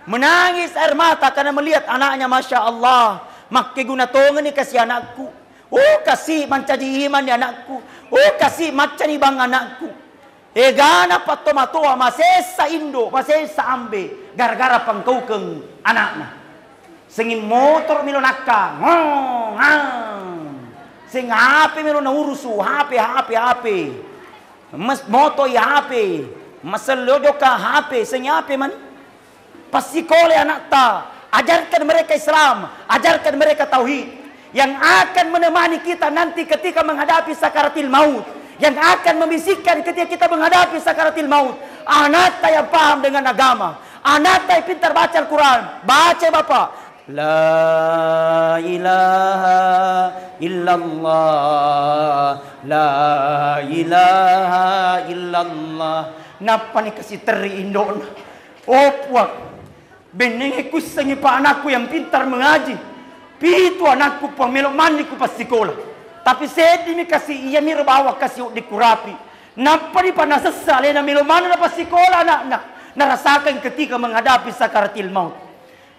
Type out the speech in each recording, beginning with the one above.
Menangis air mata karena melihat anaknya, Masya Allah. Makke guna tongan ni kasih anakku. Oh kasih mancaji iman ni anakku. Oh kasih macan ni bang anakku. Gana patomatoa masesa Indo, masesa ambe. Gara-gara pangkau keng anaknya. Sengin motor milo nakka. Sing HP milo na urusu. HP. Mas moto ya HP. Masalodyo ka HP. Sing HP man. Pasikole anak ta, ajarkan mereka Islam, ajarkan mereka tauhid yang akan menemani kita nanti ketika menghadapi sakaratil maut, yang akan membisikkan ketika kita menghadapi sakaratil maut. Anak ta yang paham dengan agama, anak ta yang pintar baca Al-Quran. Baca Bapak, la ilaha illallah, la ilaha illallah. Napa ni kasih teri Indo? Oh puak. Benenge kusengi pa anakku yang pintar mengaji. Pitu anakku pa melok maniku pas sekolah. Tapi sedi mi kasih iya mi bawa kasih dikurapi. Napa di pa nasasale na melok manu na pas sekolah anak narasakan ketika menghadapi sakaratil maut.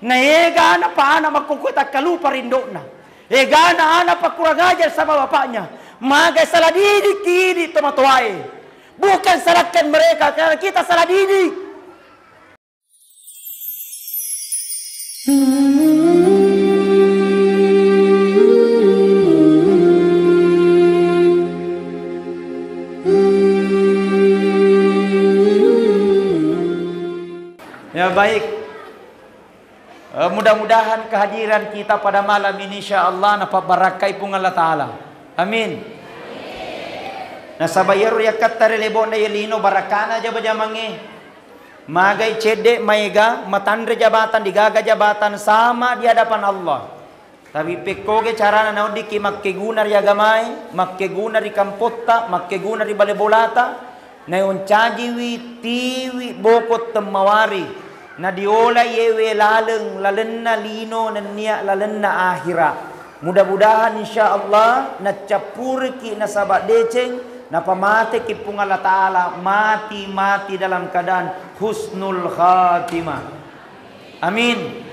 Na ega na pa anak makukuta kalupa rindona. Ega na anak pa kurang ajar sama bapaknya. Maga salah didik kini tomatoai. Bukan salahkan mereka karena kita salah didik. Ya baik, mudah-mudahan kehadiran kita pada malam ini insyaallah napa barakai pun Allah Ta'ala. Amin. Nah sabayar ya kattare lebona yelino barakana jaba jamange. Magai cedek maiga matandre jabatan digaga jabatan sama di hadapan Allah. Tapi pekoge carana naudiki makke guna ri agamai, makke guna ri kampotta, makke guna ri balebolata, na yon cajiwi tiwi bokot temawari. Na diola yewe laleng lalenna lino nania lalenna akhira. Mudah-mudahan insyaallah na capurki na sabat deceng na pamate ki pung Allah Ta'ala mati dalam keadaan husnul khatimah. Amin.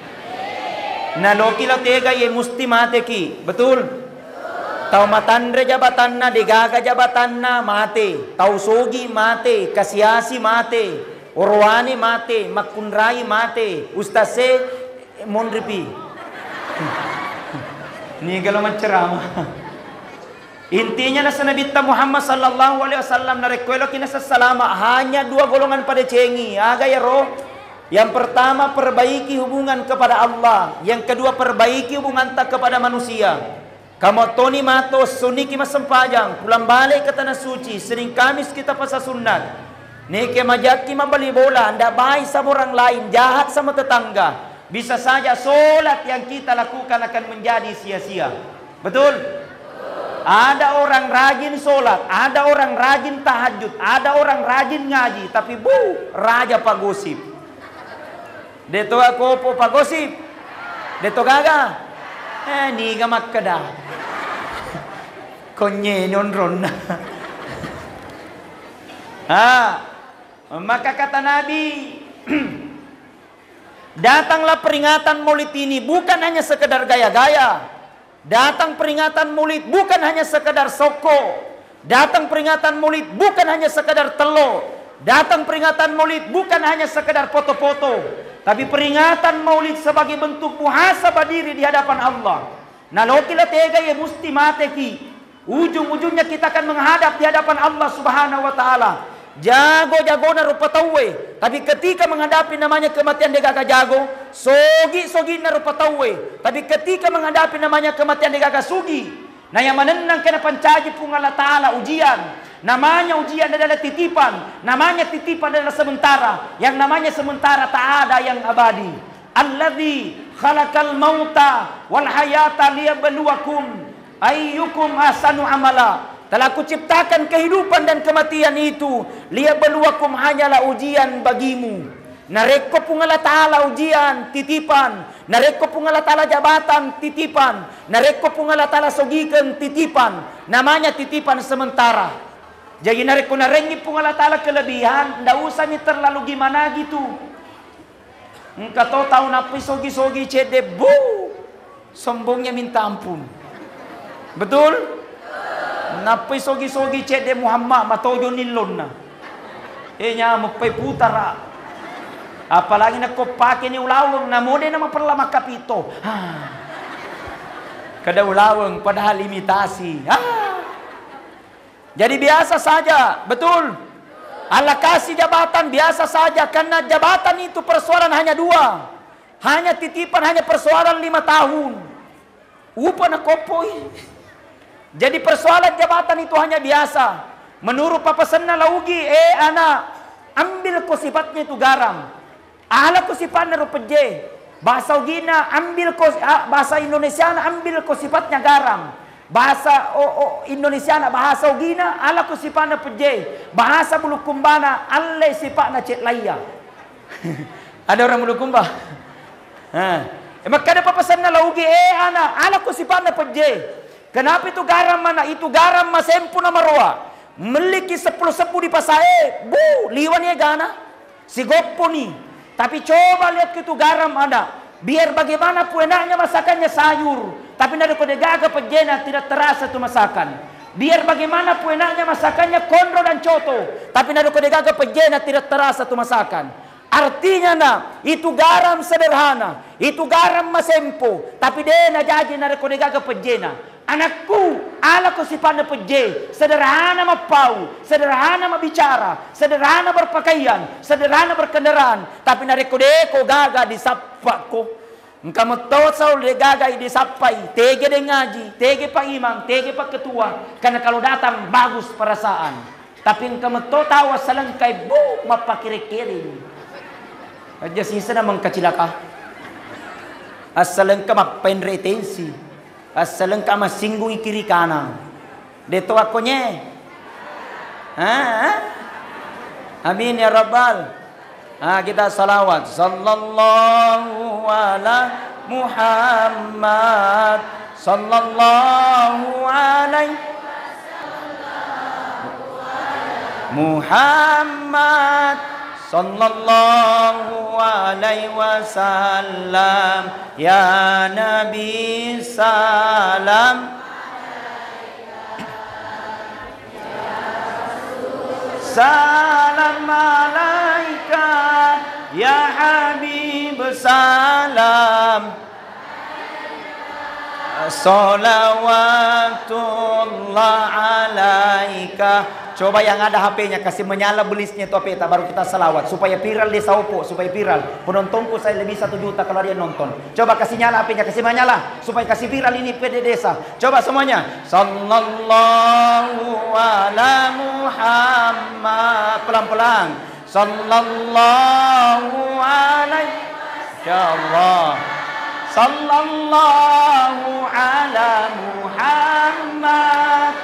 Na loki la tega ye musti mate ki. Betul? Tau matandre jabatan na digaga jabatan na mate. Tau sogi mate, kasiasi mate, orwani mate, makunrai mate, ustase mondripi. Ni kalau menceramah. Intinya nasa Nabi Muhammad sallallahu alaihi wasallam na rekwelo kinasa salama hanya dua golongan pada cengi. Aga ya roh. Yang pertama perbaiki hubungan kepada Allah, yang kedua perbaiki hubungan tak kepada manusia. Kamu toni mato suniki masempajang, pulang balik ke tanah suci, sering Kamis kita pasal sunat. Nike majaki membeli bola, anda baik sama orang lain, jahat sama tetangga. Bisa saja solat yang kita lakukan akan menjadi sia-sia. Betul? Ada orang rajin solat, ada orang rajin tahajud, ada orang rajin ngaji, tapi raja pagosip. Deto ako po pagosip. Deto gaga. Ni gamak kada. Konye nonron. Maka kata Nabi, datanglah peringatan Maulid ini bukan hanya sekedar gaya-gaya. Datang peringatan Maulid bukan hanya sekedar soko. Datang peringatan Maulid bukan hanya sekedar telo. Datang peringatan Maulid bukan hanya sekedar foto-foto. Tapi peringatan Maulid sebagai bentuk muhasabah diri di hadapan Allah. Nalokila tega ya musti mateki. Ujung-ujungnya kita akan menghadap di hadapan Allah Subhanahu wa taala. Jago-jago na rupa tawe. Tapi ketika menghadapi namanya kematian dia gagah jago, sogi-sogi na rupa tawe. Tapi ketika menghadapi namanya kematian dia gagah sugi. Nah yang menenang kena pancaji pun Allah Ta'ala ujian. Namanya ujian adalah titipan. Namanya titipan adalah sementara. Yang namanya sementara tak ada yang abadi. Alladzi khalaqal mauta wal hayata liyabluwakum ayyukum ahsanu amala. Telah aku ciptakan kehidupan dan kematian itu. Liyabluwakum hanyalah ujian bagimu. Nareko pun Allah Ta'ala ujian, titipan. Nareko pun Allah Ta'ala jabatan, titipan. Nareko pun Allah Ta'ala sogikan, titipan. Namanya titipan sementara. Jadi nareko narengi pun Allah Ta'ala kelebihan. Nggak usah nih terlalu gimana gitu. Engkau tahu napi sogi-sogi cede bu. Sombongnya minta ampun. Betul? Napi sogi-sogi cede Muhammad matojo nilon na. Nya mapai putara. Apalagi nak kau pakai ni ulawang na mode na maperlama kapito. Kada ulawang padahal imitasi. Jadi biasa saja, betul? Allah kasih jabatan biasa saja karena jabatan itu persoalan hanya dua. Hanya titipan, hanya persoalan 5 tahun. Upah na kopoi. Jadi persoalan jabatan itu hanya biasa. Menurut papasan na laugi, anak, ambil ko sifatnya itu garam. Ala ko sifatnya rupeje. Bahasa Ugina ambil ko, bahasa Indonesia ambil ko sifatnya garam. Bahasa Indonesia bahasa Ugina ala ko sifatnya peje. Bahasa Bulukumbana alle sifatnya cetlaya. Ada orang Bulukumba? Maka ada papasan na laugi, anak, ala ko sifatnya peje. Kenapa itu garam mana? Itu garam masempu na maroa. Memiliki 10 di pasae. Bu, liwannya gana. Si gopo nih. Tapi coba lihat itu garam ada. Biar bagaimana pun enaknya masakannya sayur. Tapi nada kode gaga pejena tidak terasa itu masakan. Biar bagaimana pun enaknya masakannya kondro dan coto. Tapi nada kode gaga pejena tidak terasa itu masakan. Artinya itu garam sederhana. Itu garam masempo. Tapi dia jadi nada kode gaga pejena. Anakku, ala ko sifatnya peje, sederhana mapau, sederhana mabicara, sederhana berpakaian, sederhana berkendaraan. Tapi nari ko deko gaga disapa ko. Engkau metau saul de gaga disapai, tege de ngaji, tege pak imam, tege pak ketua. Karena kalau datang bagus perasaan. Tapi engkau metau tahu selengkai bu mapakiri-kiri. Aja sisa na mengkacilaka. Asalengka mapain retensi. Asalengka masinggung kiri kanan. Deto akonya. Amin ya Rabbal. Kita salawat. Sallallahu ala Muhammad. Sallallahu alaihi Muhammad. Sallallahu alaihi wasallam. Ya Nabi salam. Salam alaika. Ya Habib salam. Salawatullah alaika. Coba yang ada HP-nya kasih menyala belisnya itu peta baru kita salawat supaya viral di Saupo, supaya viral. Penontonku saya lebih 1 juta kalau dia nonton. Coba kasih nyala HP-nya, kasih menyala supaya kasih viral ini PD desa. Coba semuanya. Sallallahu ala Muhammad. Pelan-pelan. Sallallahu alaihi wasallam. Sallallahu ala Muhammad.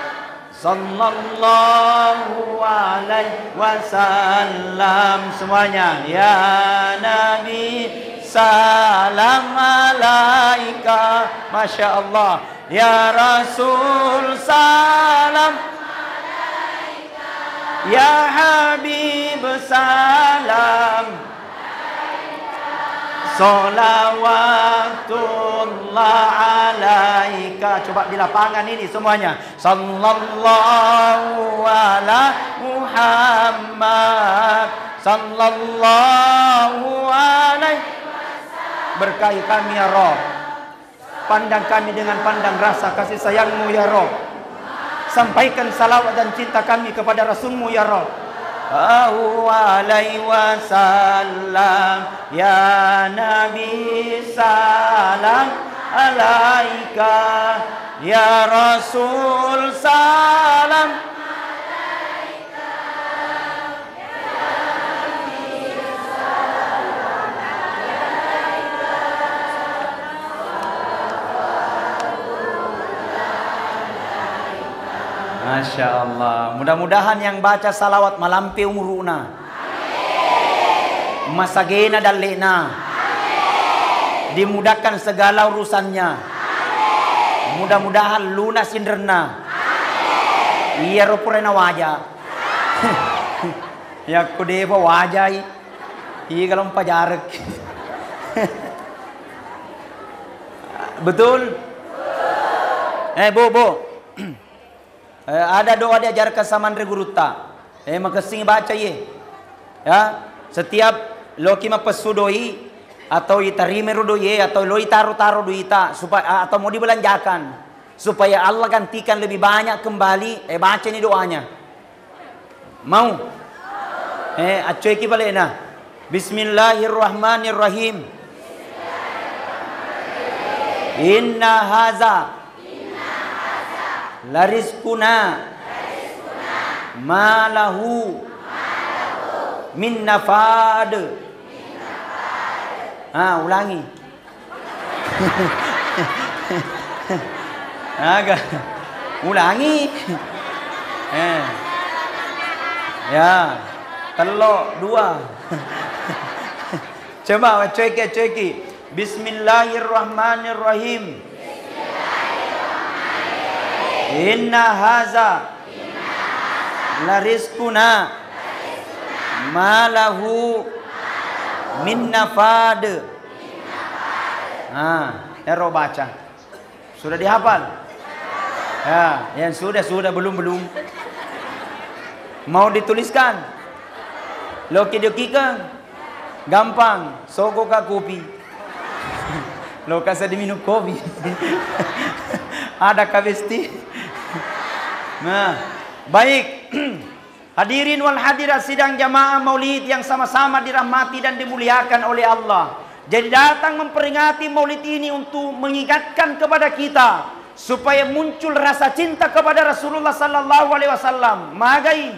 Sallallahu alaihi wasallam. Semuanya. Ya Nabi salam alaika. Masya Allah. Ya Rasul salam alaika. Ya Habib salam. Salawatullah alaika. Coba di lapangan ini semuanya. Sallallahu ala Muhammad. Sallallahu alaihi wasallam. Berkahi kami ya Rabb. Pandang kami dengan pandang rasa kasih sayangmu ya Rabb. Sampaikan salawat dan cinta kami kepada Rasulmu ya Rabb. Alaihi wasallam. Ya Nabi salam alaika. Ya Rasul salam alaika. Ya Nabi salam alaika. Masya Allah. Mudah-mudahan yang baca salawat malampi umuruna. Masagena dan lena. Dimudahkan segala urusannya. Mudah-mudahan lunas inderna. Iya rupurena wajah. Ya kudewa wajah. Iya kalau pajarek. Betul? Bu. Ada doa diajarkan sama Andre Guru ta. Makasih baca ye. Ya, setiap loki mapesudoi atau itarime rudoye atau lo taruh duita supaya atau mau dibelanjakan supaya Allah gantikan lebih banyak kembali. Baca ini doanya. Mau? Acoy ki balik nah. Bismillahirrahmanirrahim. Inna haza larizquna ma lahu min nafad. Ulangi. Agak ulangi. Ya, telok 2. Coba ceki. Bismillahirrahmanirrahim. Inna haza larizquna ma lahu min nafad. Ero baca. Sudah dihafal? Ya, yang sudah belum. Mau dituliskan? Loki kan? Gampang. Soko ka kopi. Lo kasih diminum kopi. Ada kabesti. Nah, baik. Hadirin wal hadirat sidang jamaah maulid yang sama-sama dirahmati dan dimuliakan oleh Allah. Jadi datang memperingati maulid ini untuk mengingatkan kepada kita supaya muncul rasa cinta kepada Rasulullah sallallahu alaihi wasallam. Magai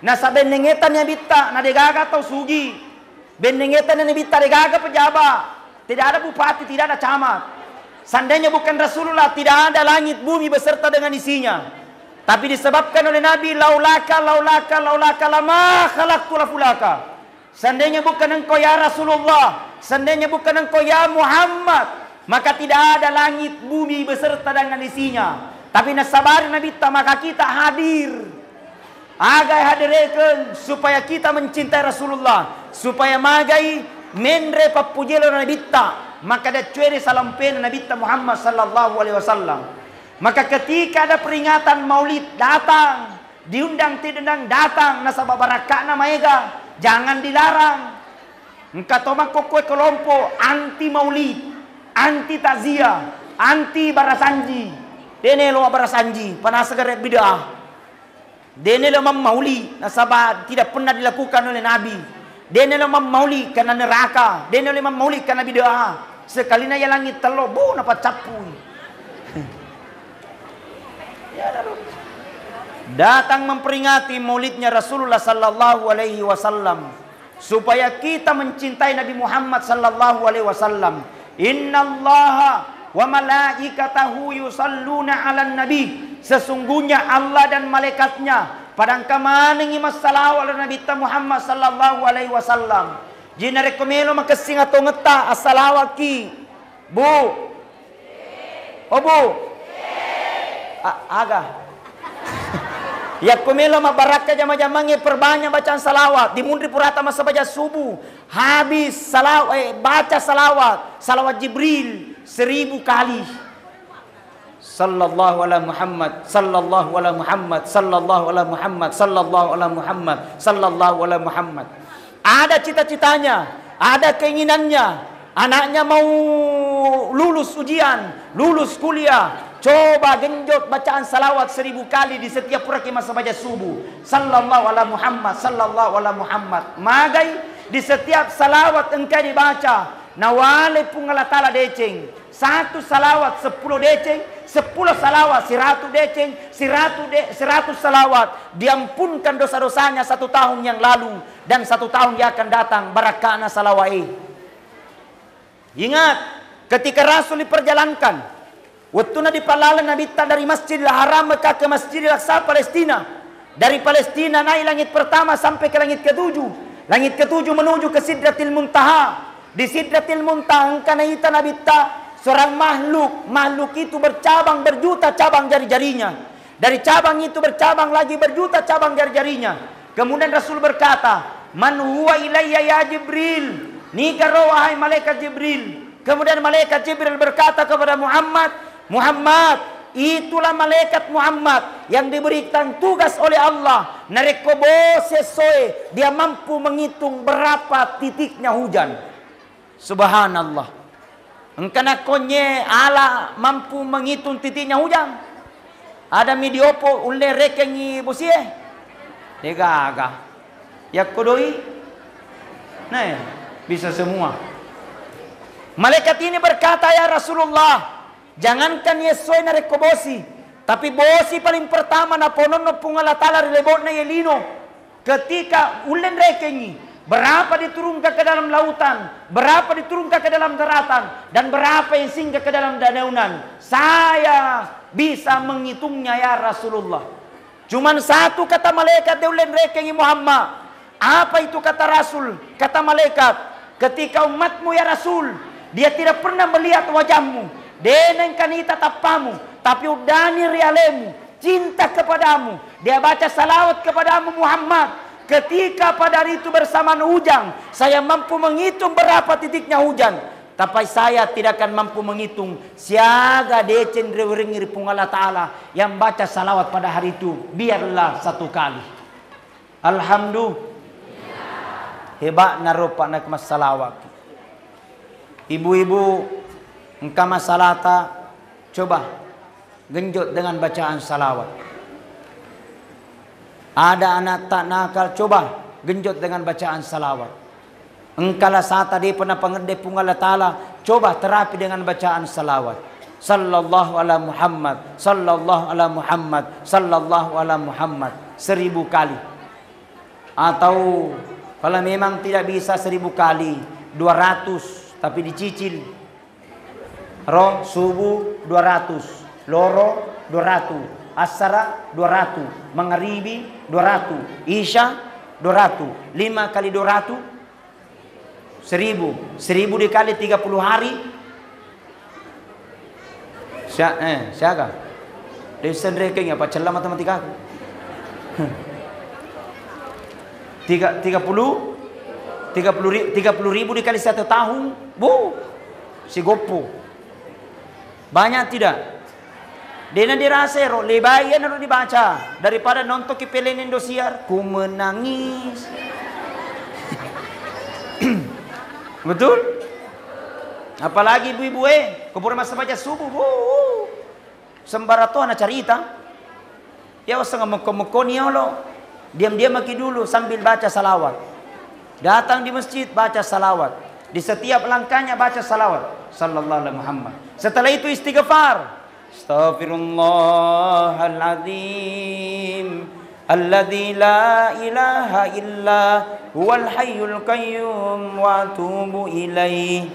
nasa benengetan yang bitta na degaga atau sugi. Benengetan yang bitta degaga pejabat. Tidak ada bupati, tidak ada camat. Seandainya bukan Rasulullah, tidak ada langit bumi beserta dengan isinya. Tapi disebabkan oleh Nabi, laulaka lama khalaqtu lafulaka. Seandainya bukan engkau ya Rasulullah, seandainya bukan engkau ya Muhammad, maka tidak ada langit bumi beserta dengan isinya. Tapi nasabar Nabi maka kita hadir. Agai hadirkan supaya kita mencintai Rasulullah, supaya magai mendre papujelo Nabi maka ada cuere salampen Nabi Muhammad sallallahu alaihi wasallam. Maka ketika ada peringatan maulid datang, diundang tidendang datang nasabah barakana maega, jangan dilarang. Engkau tomak kokoi kelompok anti maulid, anti takziah, anti barasanji. Dene lo barasanji, panasagar bid'ah. Dene lo maulid, nasabah tidak pernah dilakukan oleh Nabi. Dene lo maulid karena neraka, dene lo maulid karena bid'ah. Sekali na ya langit telo, bu napa capui. Datang memperingati maulidnya Rasulullah sallallahu alaihi wasallam supaya kita mencintai Nabi Muhammad sallallahu alaihi wasallam. Innallaha wa malaikatahu yusalluna 'alan nabi. Sesungguhnya Allah dan malaikatnya padang kamaning masalah ala Nabi Muhammad sallallahu alaihi wasallam. Jina rekomelo makasing atau ngeta asalawaki. Bu. Oh bu. Aga. Ya komelo mabaraka jama-jamange perbanyak bacaan salawat. Di mundri purata masa baca subuh. Habis salawat, baca salawat Jibril 1000 kali. Sallallahu ala Muhammad, sallallahu ala Muhammad, sallallahu ala Muhammad, sallallahu ala Muhammad, sallallahu ala Muhammad. Ada cita-citanya, ada keinginannya, anaknya mau lulus ujian, lulus kuliah. Coba genjot bacaan salawat 1000 kali di setiap rakaat masa baca subuh. Sallallahu ala Muhammad, sallallahu ala Muhammad. Magai di setiap salawat engkau dibaca, nawale pungalatala deceng. 1 salawat 10 deceng, 10 salawat 100 deceng, 100 salawat diampunkan dosa-dosanya 1 tahun yang lalu dan 1 tahun yang akan datang. Barakana salawai. Ingat ketika Rasul diperjalankan, waktu dipalalan Nabi dari Masjidil Haram Mekah ke Masjidil Aqsa Palestina. Dari Palestina naik langit pertama sampai ke langit ke-7. Langit ke-7 menuju ke Sidratil Muntaha. Di Sidratil Muntaha kanaita Nabi seorang makhluk itu bercabang berjuta cabang jari-jarinya. Dari cabang itu bercabang lagi berjuta cabang jari-jarinya. Kemudian Rasul berkata, "Man huwa ilayya ya Jibril?" Nikah wahai malaikat Jibril. Kemudian malaikat Jibril berkata kepada Muhammad, Muhammad, itulah malaikat Muhammad yang diberikan tugas oleh Allah. Narekobo sesuai, dia mampu menghitung berapa titiknya hujan. Subhanallah. Engkana konye ala mampu menghitung titiknya hujan. Ada midiopo ulle rekengi bosie. Degaga. Ya kodoi. Nah, bisa semua. Malaikat ini berkata, ya Rasulullah, jangankan Yesoy na rekobosi, tapi bosi paling pertama na ponon no pungalatala relebot na yelino. Ketika ulen rekengi, berapa diturunkan ke dalam lautan, berapa diturunkan ke dalam daratan, dan berapa yang singgah ke dalam danaunan. Saya bisa menghitungnya ya Rasulullah. Cuman satu kata malaikat dia ulen rekengi Muhammad. Apa itu kata Rasul? Kata malaikat, ketika umatmu ya Rasul, dia tidak pernah melihat wajahmu, deneng kanita tapamu, tapi udani rialemu, cinta kepadamu. Dia baca salawat kepadamu Muhammad. Ketika pada hari itu bersamaan hujan, saya mampu menghitung berapa titiknya hujan. Tapi saya tidak akan mampu menghitung siaga decen rewengir pungala ta'ala yang baca salawat pada hari itu. Biarlah satu kali. Alhamdulillah. Hebat narupa nak mas salawat. Ibu-ibu engkau masalata, coba genjot dengan bacaan salawat. Ada anak tak nakal, coba genjot dengan bacaan salawat. Engkala saat tadi pernah pengede pungala ta'ala, coba terapi dengan bacaan salawat. Sallallahu ala Muhammad, sallallahu ala Muhammad, sallallahu ala Muhammad 1000 kali. Atau kalau memang tidak bisa 1000 kali, 200, tapi dicicil. Roh subuh 200, loro 200, asara 200, maghribi 200, isya 200, 5 kali 200 1000, 1000 dikali 30 hari. Siapa? Desain ranking apa celah matematika aku. 30 ribu dikali 1 tahun, bu, si gopo. Banyak tidak? Dena dirasa ro lebayan ro dibaca daripada nonton kipelen Indosiar, ku menangis. Betul? Apalagi ibu-ibu keburu masa baca subuh, bu. Sembarato anak cerita. Ya usah ngomong-ngomong ya lo. Diam-diam maki dulu sambil baca salawat. Datang di masjid baca salawat. Di setiap langkahnya baca salawat. Sallallahu alaihi Muhammad. Setelah itu istighfar. Astaghfirullahaladzim. Alladzi la ilaha illa huwal hayyul qayyum wa atubu ilaih.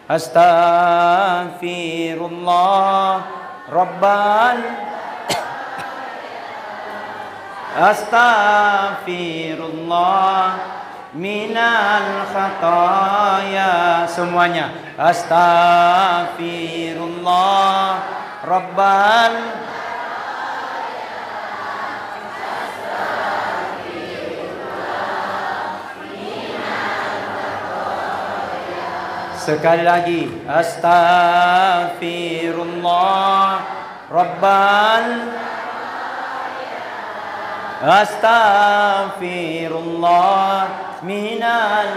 Astaghfirullah rabbal astaghfirullah minal khataya. Semuanya astaghfirullah rabbal sekali lagi astaghfirullah rabbal astaghfirullah minal.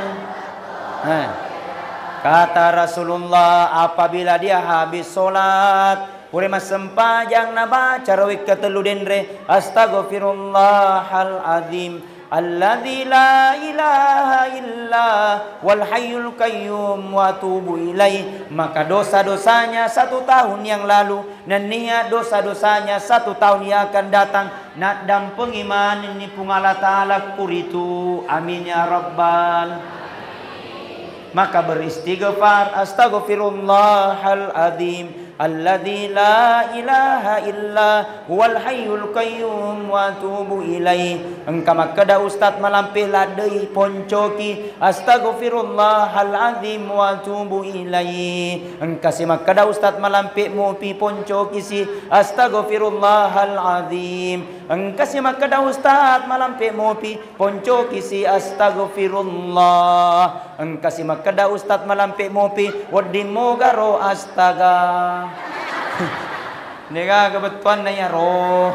Kata Rasulullah apabila dia habis solat puri mas sempajang na baca rawik ketelu denre astaghfirullahal azim alladzi la ilaha illa wal hayyul qayyum wa atubu ilaih. Maka dosa-dosanya 1 tahun yang lalu dan niat dosa-dosanya 1 tahun yang akan datang nak dampeng iman ini pungala ta'ala kuritu. Amin ya rabbal. Maka beristighfar astaghfirullahal azim alladzi la ilaha illa huwal hayyul qayyum wa atubu ilaih. Engka makada ustaz malampih ladei poncoki astaghfirullahal azim wa atubu ilaih. Engka si makada ustaz malampih mupi poncoki si astaghfirullahal azim Engkasi makada ustad malampe mopi ponco kisi astagfirullah. Engkasi makada ustad malampe mopi wadin mogaro astaga. Nega kebetulan nanya roh.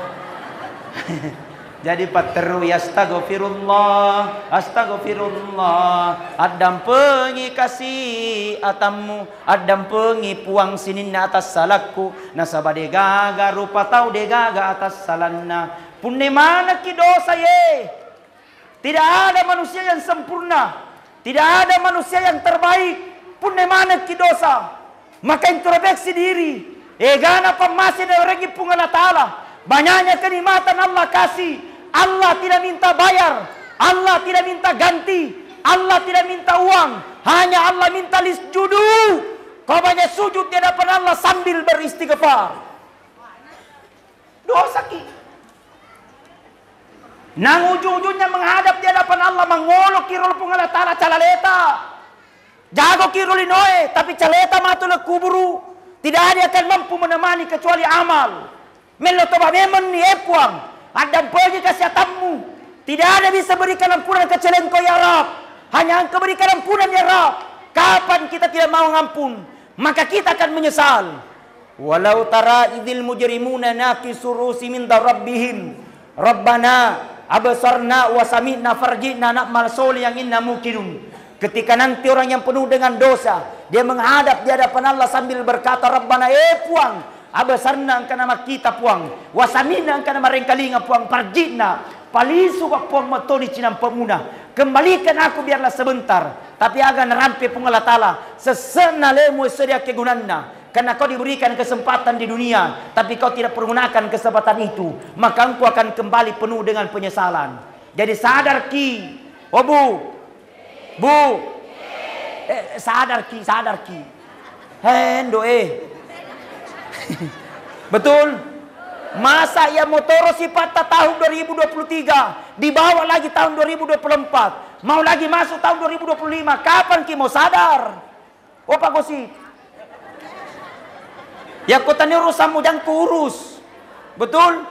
Jadi pateru ya astagfirullah, astagfirullah. Adam pengi kasih atamu, adam pengi puang sinin atas salakku. Nasabade gaga rupa tau de gaga atas salanna. Punne mana ki dosa ye? Tidak ada manusia yang sempurna, tidak ada manusia yang terbaik. Punne mana ki dosa? Maka introspeksi diri. Egana pamasi dari regi pungala taala. Banyaknya kenikmatan Allah kasih. Allah tidak minta bayar, Allah tidak minta ganti, Allah tidak minta uang, hanya Allah minta lisjudu. Kau banyak sujud di hadapan Allah sambil beristighfar. Dosa ki. Nang ujung-ujungnya menghadap di hadapan Allah mengolok kirol pungala taala calaleta. Jago kirol inoe tapi caleta matule kuburu. Tidak ada yang akan mampu menemani kecuali amal. Melotoba memon ni epuang. Adam pergi kesehatamu. Tidak ada bisa berikan ampunan kecuali Engkau ya Rab. Hanya Engkau berikan ampunan ya Rab. Kapan kita tidak mau ngampun, maka kita akan menyesal. Walau tara idzil mujrimuna naqisu rusi min rabbihim Rabbana absarna wa sami'na farji'na na'mal solihan inna muqinun. Ketika nanti orang yang penuh dengan dosa dia menghadap di hadapan Allah sambil berkata Rabbana puang abasarna angka nama kita puang, wasamina angka nama rengkalinga puang, parjina, palisu ka puang matoni cinam pemuna. Kembalikan aku biarlah sebentar, tapi agan rampe pungala tala, sesena lemu sedia kegunanna. Karena kau diberikan kesempatan di dunia, tapi kau tidak pergunakan kesempatan itu, maka engkau akan kembali penuh dengan penyesalan. Jadi sadar ki, oh bu, sadar ki, hendo betul. Masa ya motoro sifat tahun 2023 dibawa lagi tahun 2024 mau lagi masuk tahun 2025. Kapan ki mau sadar? Oh Pak Gosip ya kota ini urusanmu jangan kurus. Betul.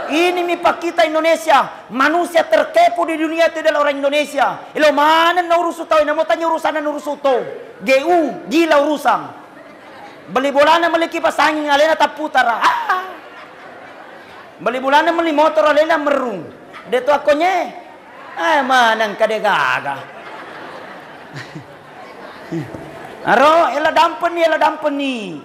Ini mipak kita Indonesia. Manusia terkepo di dunia itu adalah orang Indonesia. Ilo mana na urusu tau? Ina mau tanya urusan na urusu tau. GU gila urusan. Beli bolana beli kipas angin alena tak putar. Beli bolana beli motor alena merung. Deto akonye. Manang kade gaga. Aro ela dampeni.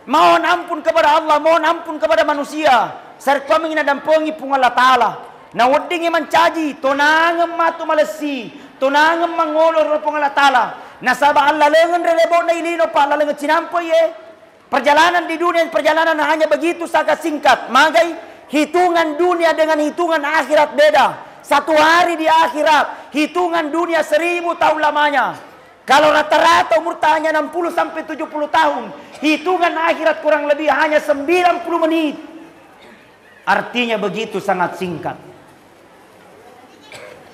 Mohon ampun kepada Allah, mohon ampun kepada manusia. Sarko mengina dampongi pungala taala. Na weddingi mancaji tonangem matu malesi, tonangem mangolor pungala taala. Nasaba Allah lengan relebo na ilino pa Allah lengan cinampo ye. Perjalanan di dunia perjalanan hanya begitu sangat singkat. Magai hitungan dunia dengan hitungan akhirat beda. Satu hari di akhirat, hitungan dunia 1000 tahun lamanya. Kalau rata-rata umur hanya 60 sampai 70 tahun, hitungan akhirat kurang lebih hanya 90 menit. Artinya begitu sangat singkat.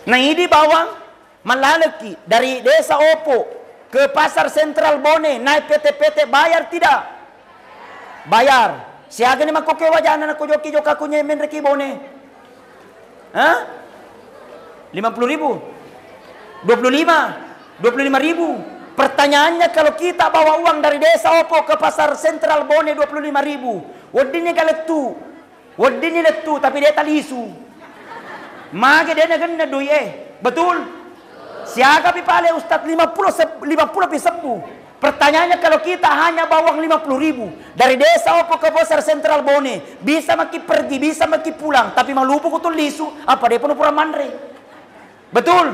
Nah ini bawang malaleki dari desa Opo ke pasar sentral Bone naik PT-PT bayar tidak? Bayar. Siaga ni makoke wajana na kujoki joka kunye menreki Bone. Hah? 50.000? 25.000? Pertanyaannya kalau kita bawa uang dari desa Opo ke pasar sentral Bone 25.000, wadinnya galetu. Wadinnya letu tapi dia talisu. Mage dia na doi betul? Siaga pipale Ustaz 50 pisepu. Pertanyaannya kalau kita hanya bawa 50.000 dari desa Opo ke pasar sentral Bone, bisa maki pergi, bisa maki pulang, tapi malupu kutul lisu, apa dia penuh pura mandre. Betul?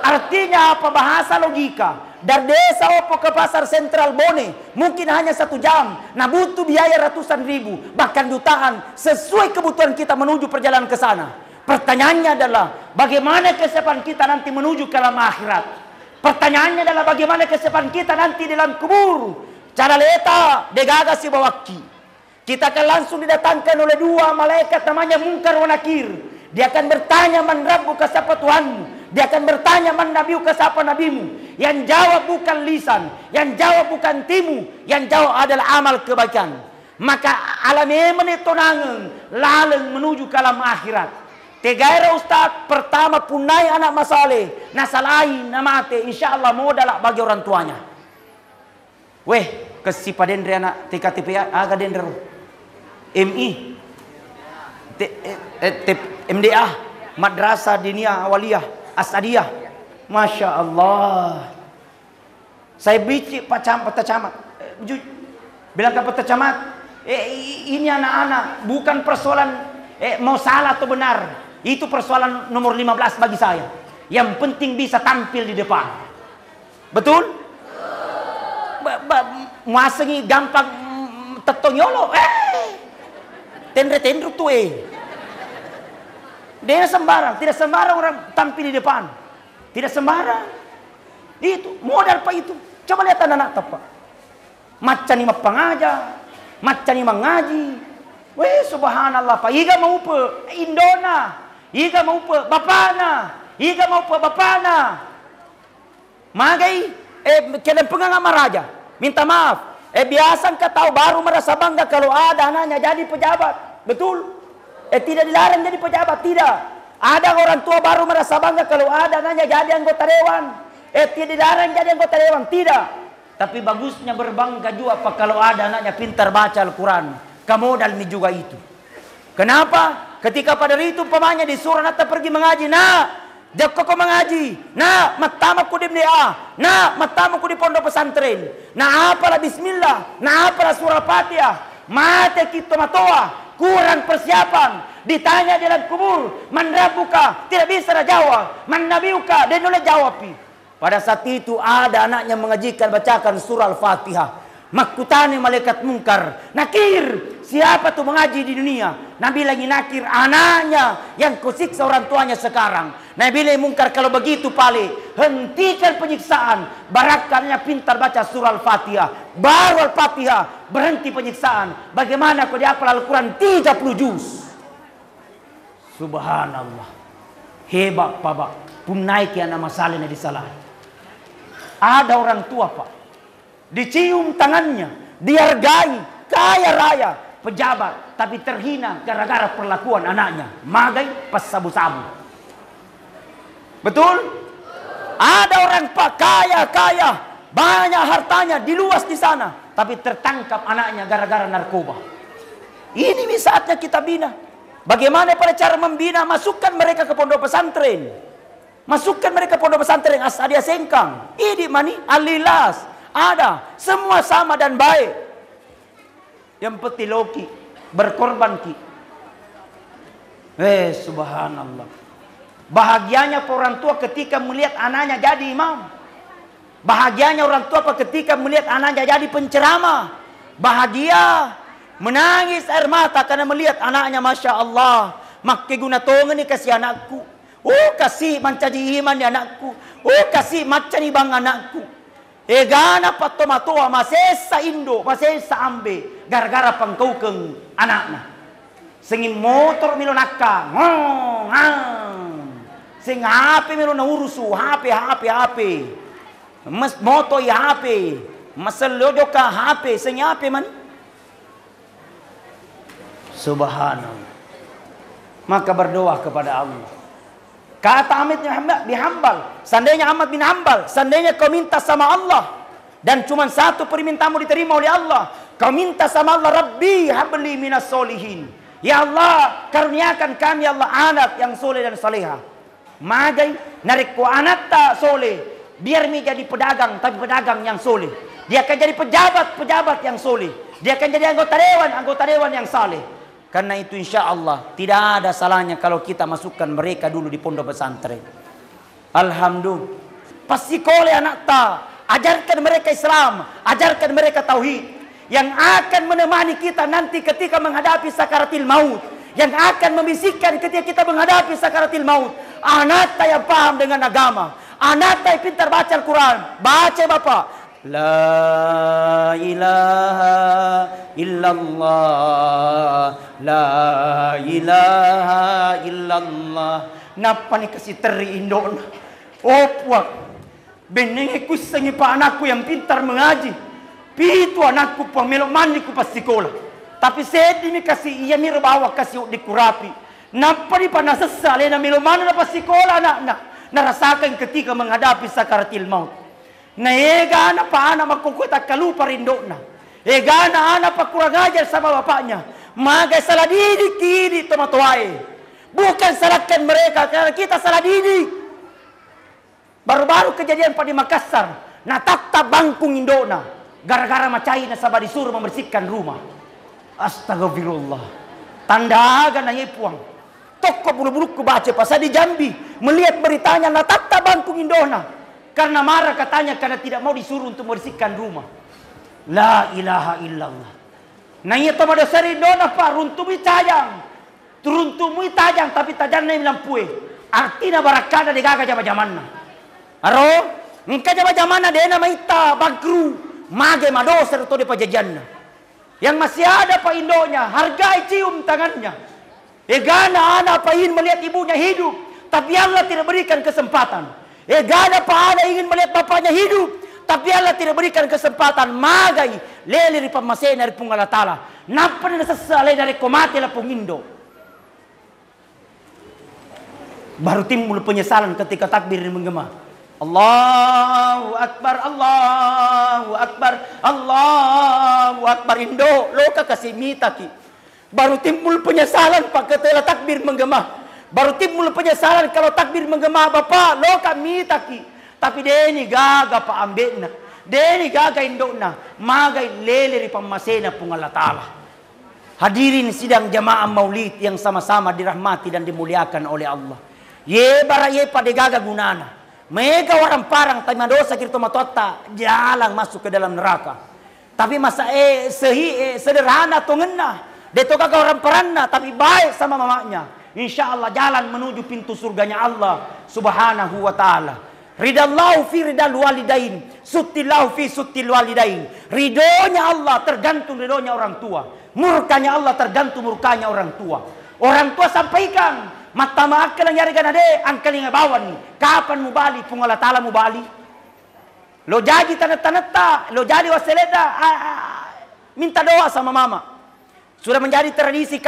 Artinya apa bahasa logika? Dari desa Opo ke pasar sentral Bone mungkin hanya 1 jam. Nah butuh biaya ratusan ribu, bahkan jutaan sesuai kebutuhan kita menuju perjalanan ke sana. Pertanyaannya adalah bagaimana kesiapan kita nanti menuju ke alam akhirat? Pertanyaannya adalah bagaimana kesiapan kita nanti dalam kubur? Cara leta degaga si bawaki. Kita akan langsung didatangkan oleh 2 malaikat namanya Munkar wa Nakir. Dia akan bertanya man rabbuka, siapa Tuhanmu? Dia akan bertanya man nabiuka, siapa nabimu? Yang jawab bukan lisan, yang jawab bukan timu, yang jawab adalah amal kebaikan. maka alam menit tonangen laleng menuju ke alam akhirat. Tegaira Ustaz, pertama punai anak masaleh, nasalai namate, insyaallah modal bagi orang tuanya. Weh, kesipa dendre anak TKTP aga dendre MI, MDA, Madrasah Diniyah Awaliyah Asadiyah. Masya Allah. Saya bici Pak Camat, bilang ke Pak Camat, ini anak-anak bukan persoalan mau salah atau benar. Itu persoalan nomor 15 bagi saya. Yang penting bisa tampil di depan. Betul? Masa ini gampang tetonyolo. Tendre-tendre tuh Dia sembarang. Tidak sembarang orang tampil di depan. Tidak sembarang. Itu modal Pak itu. Coba lihat anak-anak Pak. Macam ni pengajar, macam ni mengaji. Weh subhanallah Pak. Iga mau pe Indona, iga mau pe bapana, iga mau pe bapana. Magai kalian pengang maraja. Minta maaf. Biasa engkau tahu baru merasa bangga kalau ada anaknya jadi pejabat. Betul? Tidak dilarang jadi pejabat, tidak. Ada orang tua baru merasa bangga kalau ada anaknya jadi anggota dewan. Tidak dilarang jadi anggota dewan, tidak. Tapi bagusnya berbangga juga Pak kalau ada anaknya pintar baca Al-Quran. Kamodal mi juga itu. Kenapa? Ketika pada itu pemanya disuruh nata pergi mengaji. Joko kau mengaji. Matamu ku di MDA. Matamu ku di pondok pesantren. Apalah bismillah. Apalah surah Fatihah. Mate kita matoa. Kurang persiapan. Ditanya di dalam kubur. Man rabbuka. Tidak bisa jawab. Man nabiuka. Dia boleh jawab. Pada saat itu ada anaknya mengajikan bacakan surah Al-Fatihah. Makutani malaikat mungkar. Nakir. Siapa tuh mengaji di dunia? Nabi lagi nakir anaknya yang kusiksa orang tuanya sekarang. Nabi lagi mungkar kalau begitu pale. Hentikan penyiksaan. Barakannya pintar baca surah Al-Fatihah. Baru Al-Fatihah. Berhenti penyiksaan. Bagaimana kau dihafal Al-Quran 30 juz. Subhanallah. Hebat Pak. Pun naik ya nama salahnya disalahin. Ada orang tua Pak, dicium tangannya, dihargai, kaya raya, pejabat, tapi terhina gara-gara perlakuan anaknya. Magai pas sabu-sabu. Betul? Ada orang Pak kaya, banyak hartanya, diluas di sana, tapi tertangkap anaknya gara-gara narkoba. Ini saatnya kita bina. Bagaimana pada cara membina? Masukkan mereka ke pondok pesantren. Masukkan mereka pondok pesantren Asadiyah Sengkang. Ini mani alilas. Ada. Semua sama dan baik. Yang penting loki. Berkorban ki. Subhanallah. Bahagianya orang tua ketika melihat anaknya jadi imam. Bahagianya orang tua ketika melihat anaknya jadi penceramah. Bahagia. Menangis air mata karena melihat anaknya. Masya Allah. Makke guna tongan ni kasih anakku. Kasih mancaji iman di anakku. Kasih macani bang anakku. Gana patomatoa masesa Indo, masesa ambe. Gara-gara pangkaukeng anakna. Sengin motor milo nakka. Sing HP milo na urusu. HP. Mas moto ya HP. Maselodo ka HP. Sing HP man. Subhanallah. Maka berdoa kepada Allah. Kata Ahmad bin Hanbal, seandainya Ahmad bin Hanbal, seandainya kau minta sama Allah dan cuma satu permintaanmu diterima oleh Allah, kau minta sama Allah, Rabbi habli minas solihin. Ya Allah, karuniakan kami Allah anak yang soleh dan saleha. Magai narik ku anak tak soleh, biar mi jadi pedagang, tapi pedagang yang soleh. Dia akan jadi pejabat yang soleh. Dia akan jadi anggota dewan yang saleh. Karena itu insya Allah tidak ada salahnya kalau kita masukkan mereka dulu di pondok pesantren. Alhamdulillah. Pasti kole anak ta. Ajarkan mereka Islam. Ajarkan mereka tauhid. Yang akan menemani kita nanti ketika menghadapi sakaratil maut. Yang akan membisikkan ketika kita menghadapi sakaratil maut. Anak ta yang paham dengan agama. Anak ta yang pintar baca Al-Quran. Baca Bapak. La ilaha illallah. La ilaha illallah. Napa ni kasih teri Indon? Puak. Benenge kusengi pa anakku yang pintar mengaji. Pitu anakku pang melok mani ku pas sekolah. Tapi sedi mi kasih iya mi bawa kasih dikurapi. Nampak di panas sesal na milumana na pasikola na narasakan ketika menghadapi sakaratil maut. Na ega na pa ana makukuta kalupa rindo na. Ega na ana pa kurang ajar sama bapaknya. Magai salah didik kini tomatuai. Bukan salahkan mereka karena kita salah didik. Baru-baru kejadian pada Makassar. Na takta bangkung Indona. Gara-gara macai na sabah disuruh membersihkan rumah. Astagfirullah. Tanda aga na puang. Toko bulu-bulu ku baca pasal di Jambi. Melihat beritanya na takta bangkung Indona. Karena marah katanya karena tidak mau disuruh untuk membersihkan rumah. La ilaha illallah. Nah iya toma dasari Indona pak. Runtumi tajang. Turuntumi tajang tapi tajang na ilampue. Artinya barakada digaga jama-jamanna. Aro? Ngka jama-jamanna dena maita bagru. Mage madosa atau di pajajanna. Yang masih ada pak Indonya. Hargai cium tangannya. Egana anak apa ingin melihat ibunya hidup, tapi Allah tidak berikan kesempatan. Egana apa anak ingin melihat bapaknya hidup, tapi Allah tidak berikan kesempatan. Magai lele di pamasena dari punggala tala. Napa na sesale dari komate la pungindo. Baru timbul penyesalan ketika takbir menggema. Allahu Akbar, Allahu Akbar, Allahu Akbar. Indo, loka kasih mitaki. Baru timbul penyesalan pak ketika takbir menggema. Baru timbul penyesalan kalau takbir menggema bapak lo kami taki. Tapi deni gaga pak ambekna. Deni gaga indokna. Magai lele di pamasena pung Allah Ta'ala. Hadirin sidang jamaah maulid yang sama-sama dirahmati dan dimuliakan oleh Allah. Ye bara ye pada gaga gunana. Mega orang parang tapi dosa kirto matota jalan masuk ke dalam neraka. Tapi masa sederhana to ngena. Dia tu kagak orang peranna tapi baik sama mamanya. Insya Allah jalan menuju pintu surganya Allah Subhanahu wa ta'ala. Ridallahu fi ridal walidain. Suttillahu fi suttil walidain. Ridhonya Allah tergantung ridhonya orang tua. Murkanya Allah tergantung murkanya orang tua. Orang tua sampaikan. Mata maakal yang yarikan ade. Angkal yang bawan nih. Kapan mu bali? Pung Allah ta'ala mu bali. Lo jadi taneta. Lo jadi waseleda. Minta doa sama mama. Sudah menjadi tradisi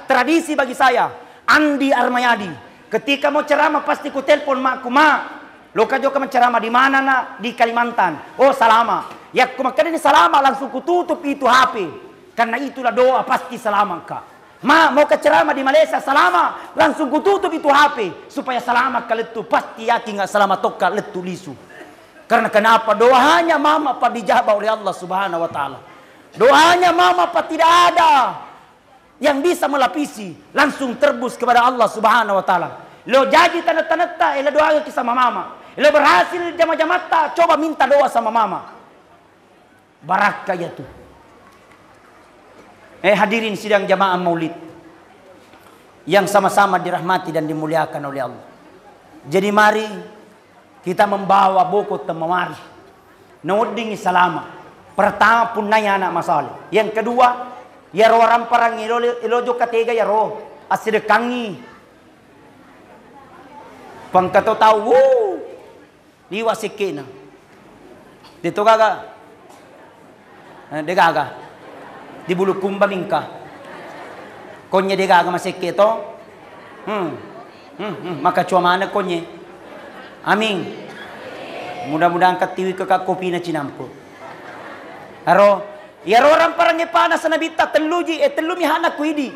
tradisi bagi saya, Andi Armayadi. Ketika mau ceramah pasti ku telepon makku, mak. Lo kajo kamu ceramah di mana nak? Di Kalimantan. Oh salama. Ya ku makan ini salama langsung ku tutup itu HP. Karena itulah doa pasti salama kak. Ma mau ke ceramah di Malaysia salama langsung ku tutup itu HP supaya salama kaletu pasti yakin nggak salama toka letu lisu. Karena kenapa? Doanya mama pak dijabah oleh Allah Subhanahu wa ta'ala. Doanya mama apa tidak ada yang bisa melapisi langsung terbus kepada Allah Subhanahu wa ta'ala. Lo jadi tanda-tanda ela doa ke sama mama. Lo berhasil jama-jamata coba minta doa sama mama. Barakah ya tuh. Hadirin sidang jamaah maulid yang sama-sama dirahmati dan dimuliakan oleh Allah. Jadi mari kita membawa bokot temamari. Naudingi salama. Pertama punanya anak masalah. Yang kedua, ya orang parang ilojo ketiga ya roh asidekangi. Pangkato tahu, liwa sikina. Dito gaga, de gaga, di bulu kumba mingka. Konye de gaga masikito. Maka cuma mana konye. Amin. Mudah-mudahan katiwi ke kopi na cinampo. Haro, ya orang parang panas na nabita teluji telumi hanak kuidi.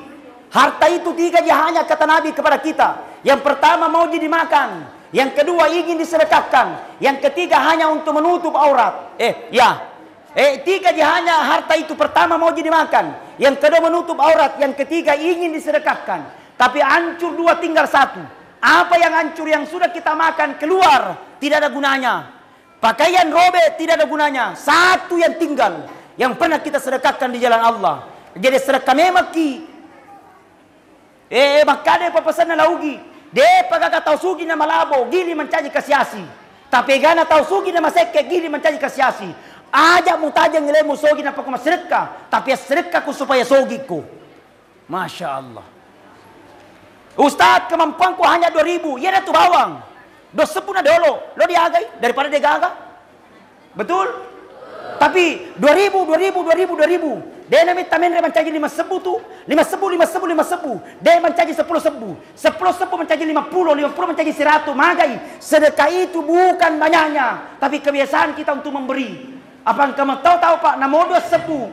Harta itu tiga hanya kata Nabi kepada kita. Yang pertama mau dimakan, yang kedua ingin disedekahkan, yang ketiga hanya untuk menutup aurat. Tiga hanya harta itu pertama mau dimakan, yang kedua menutup aurat, yang ketiga ingin disedekahkan. Tapi hancur dua tinggal satu. Apa yang hancur yang sudah kita makan keluar tidak ada gunanya. Pakaian robek tidak ada gunanya. Satu yang tinggal yang pernah kita sedekahkan di jalan Allah. Jadi sedekah memaki. Makanya papasan na laugi. De pagaka tau sugi na malabo, gili mencaji kasiasi. Tapi gana tau sugi na maseke, gili mencaji kasiasi. Ajak mutajang nilai musogi na pakuma sedekah. Tapi sedekah ku supaya sogi ku. Masya Allah. Ustaz kemampuanku hanya 2.000. Ya itu bawang. Dos sepuna dolo, lo diagai daripada dia gagal. Betul? Tapi 2.000. Dia nami tamen dia mencaji 5 sebu tu, 5 sebu. Dia mencaji 10 sebu. 10 sebu mencaji 50 mencaji 100. Magai. Sedekah itu bukan banyaknya, tapi kebiasaan kita untuk memberi. Apa kamu tahu Pak, namo 2 sebu.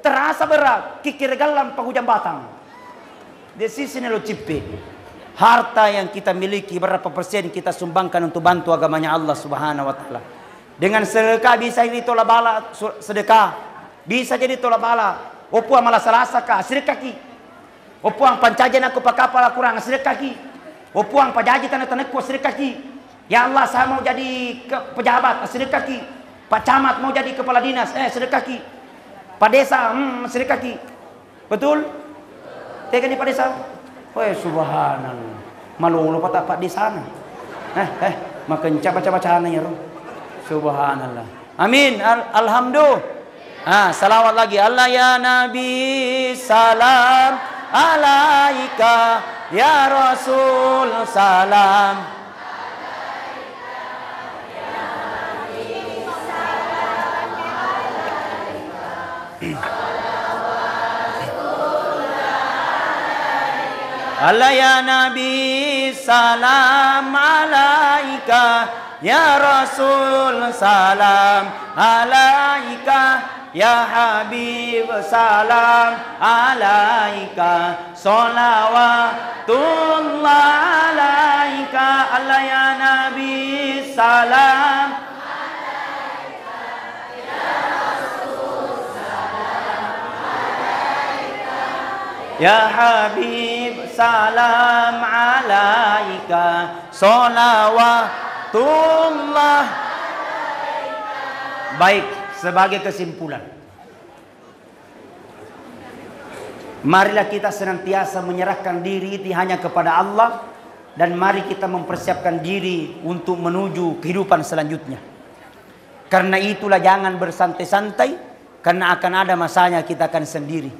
Terasa berat, kikir galam pahujam batang. Di sisi lo cipe. Harta yang kita miliki berapa persen kita sumbangkan untuk bantu agamanya Allah Subhanahu wa taala. Dengan sedekah bisa ini tolak bala sedekah. Bisa jadi tolak bala. Opo malah salasa ka sedekah ki. Opo ang pancajan aku pakapala kurang sedekah ki. Opo ang pajaji tanah-tanah ku sedekah ki. Ya Allah, saya mau jadi pejabat sedekah ki. Pak camat mau jadi kepala dinas sedekah ki. Pak desa sedekah ki. Betul? Tega ni Pak desa. Subhanallah. Malu lupa tak Pak desa na. Makan baca-bacaan ya roh. Subhanallah. Amin. Alhamdulillah. Salawat lagi. Allah ya Nabi salam alaika, ya Rasul salam Allah ya Nabi salam alaika, ya Rasul salam alaika, ya Habib salam alaika, salawatullah alaika. Allah ya Nabi salam alaika, ya Rasul salam alaika, ya Habib salam alaika, salawatullah alaika. Baik. Sebagai kesimpulan, marilah kita senantiasa menyerahkan diri hanya kepada Allah, dan mari kita mempersiapkan diri untuk menuju kehidupan selanjutnya. Karena itulah jangan bersantai-santai, karena akan ada masanya kita akan sendiri.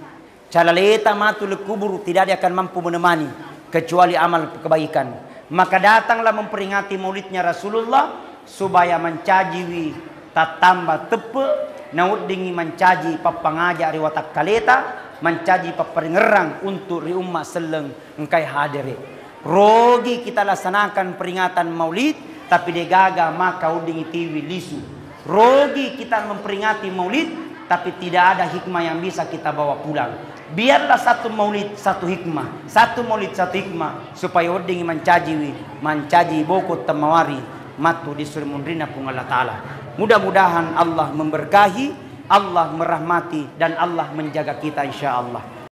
Calaleta matul kubur, tidak ada akan mampu menemani kecuali amal kebaikan. Maka datanglah memperingati maulidnya Rasulullah supaya mencaji tak tambah tepe naud dingi mencaji papangaja riwatak kaleta, mencaji paperingerang untuk ri umma seleng engkai hadiri. Rogi kita laksanakan peringatan maulid tapi degaga maka udingi tiwi lisu. Rogi kita memperingati maulid tapi tidak ada hikmah yang bisa kita bawa pulang. Biarlah satu maulid satu hikmah, satu maulid satu hikmah, supaya udingi mencaji bokot tamawari matu di suri mundrina pung Allah Ta'ala. Mudah-mudahan Allah memberkahi, Allah merahmati, dan Allah menjaga kita insya Allah.